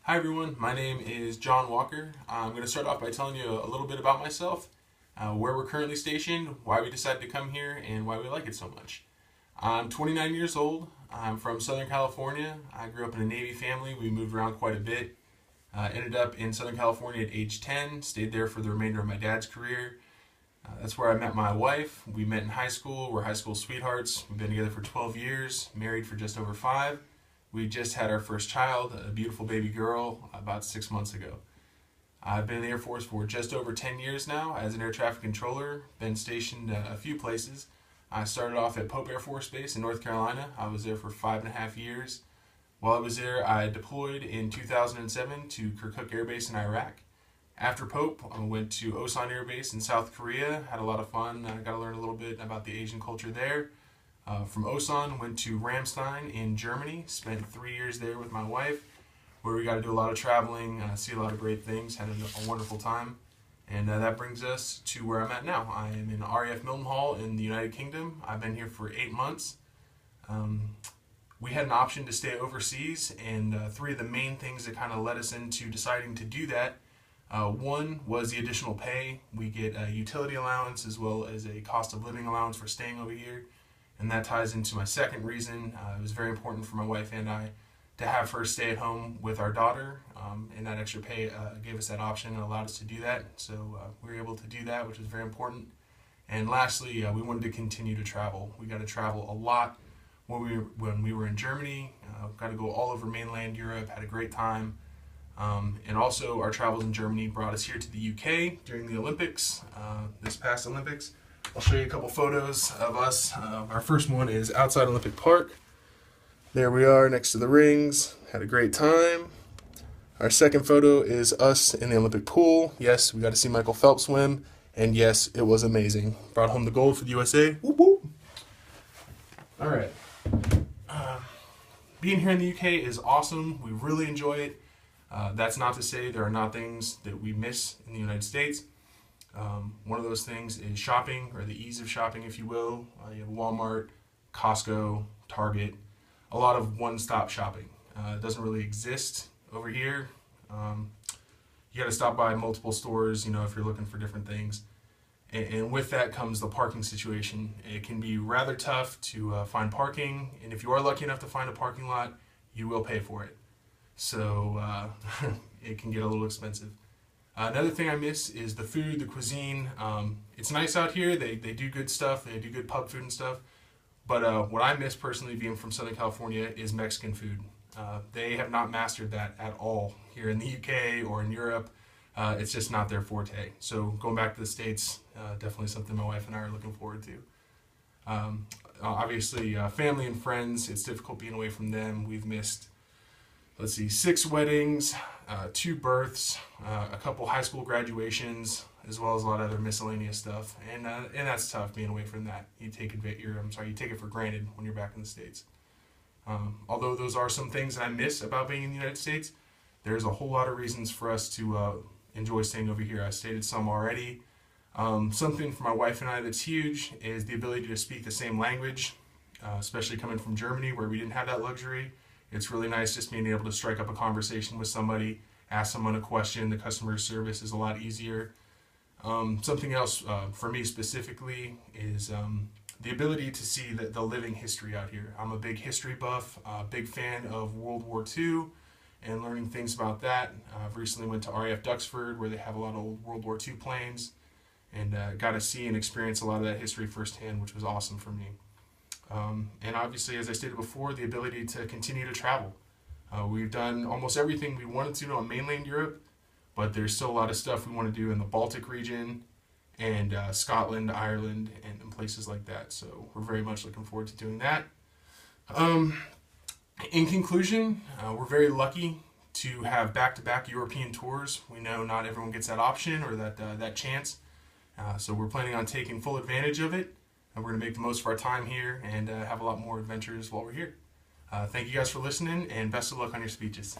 Hi everyone, my name is John Walker. I'm going to start off by telling you a little bit about myself, where we're currently stationed, why we decided to come here, and why we like it so much. I'm 29 years old. I'm from Southern California. I grew up in a Navy family. We moved around quite a bit. Ended up in Southern California at age 10, stayed there for the remainder of my dad's career. That's where I met my wife. We met in high school. We're high school sweethearts. We've been together for 12 years, married for just over 5. We just had our first child, a beautiful baby girl, about 6 months ago. I've been in the Air Force for just over 10 years now as an air traffic controller, been stationed a few places. I started off at Pope Air Force Base in North Carolina. I was there for 5.5 years. While I was there, I deployed in 2007 to Kirkuk Air Base in Iraq. After Pope, I went to Osan Air Base in South Korea, had a lot of fun. I got to learn a little bit about the Asian culture there. From Osan, went to Ramstein in Germany, spent 3 years there with my wife, where we got to do a lot of traveling, see a lot of great things, had a wonderful time. And that brings us to where I'm at now. I am in RAF Mildenhall in the United Kingdom. I've been here for 8 months. We had an option to stay overseas, and 3 of the main things that kind of led us into deciding to do that. One was the additional pay. We get a utility allowance as well as a cost of living allowance for staying over here. And that ties into my second reason. It was very important for my wife and I to have her stay at home with our daughter, and that extra pay gave us that option and allowed us to do that. So we were able to do that, which was very important. And lastly, we wanted to continue to travel. We got to travel a lot when we were in Germany. Got to go all over mainland Europe, had a great time. And also our travels in Germany brought us here to the UK during the Olympics, this past Olympics. I'll show you a couple photos of us. Our first one is outside Olympic Park. There we are next to the rings. Had a great time. Our second photo is us in the Olympic pool. Yes, we got to see Michael Phelps swim. And yes, it was amazing. Brought home the gold for the USA. Whoop, whoop. All right. Being here in the UK is awesome. We really enjoy it. That's not to say there are not things that we miss in the United States. One of those things is shopping, or the ease of shopping, if you will. You have Walmart, Costco, Target, a lot of one-stop shopping. It doesn't really exist over here. You got to stop by multiple stores, if you're looking for different things. And with that comes the parking situation. It can be rather tough to find parking, and if you are lucky enough to find a parking lot, you will pay for it. So it can get a little expensive. Another thing I miss is the food, the cuisine. It's nice out here. They do good stuff. They do good pub food and stuff. But what I miss personally, being from Southern California, is Mexican food. They have not mastered that at all here in the UK or in Europe. It's just not their forte. So going back to the States, definitely something my wife and I are looking forward to. Obviously, family and friends, it's difficult being away from them. We've missed, 6 weddings, 2 births, a couple high school graduations, as well as a lot of other miscellaneous stuff, and that's tough being away from that. You take it for granted when you're back in the States. Although those are some things that I miss about being in the United States, there's a whole lot of reasons for us to enjoy staying over here. I stated some already. Something for my wife and I that's huge is the ability to speak the same language, especially coming from Germany where we didn't have that luxury. It's really nice just being able to strike up a conversation with somebody, ask someone a question. The customer service is a lot easier. Something else for me specifically is the ability to see the living history out here. I'm a big history buff, big fan of World War II and learning things about that. I've recently went to RAF Duxford, where they have a lot of old World War II planes, and got to see and experience a lot of that history firsthand, which was awesome for me. And obviously, as I stated before, the ability to continue to travel. We've done almost everything we wanted to do on mainland Europe, but there's still a lot of stuff we want to do in the Baltic region and Scotland, Ireland, and places like that. So we're very much looking forward to doing that. In conclusion, we're very lucky to have back-to-back European tours. We know not everyone gets that option or that chance. So we're planning on taking full advantage of it. And we're going to make the most of our time here and have a lot more adventures while we're here. Thank you guys for listening, and best of luck on your speeches.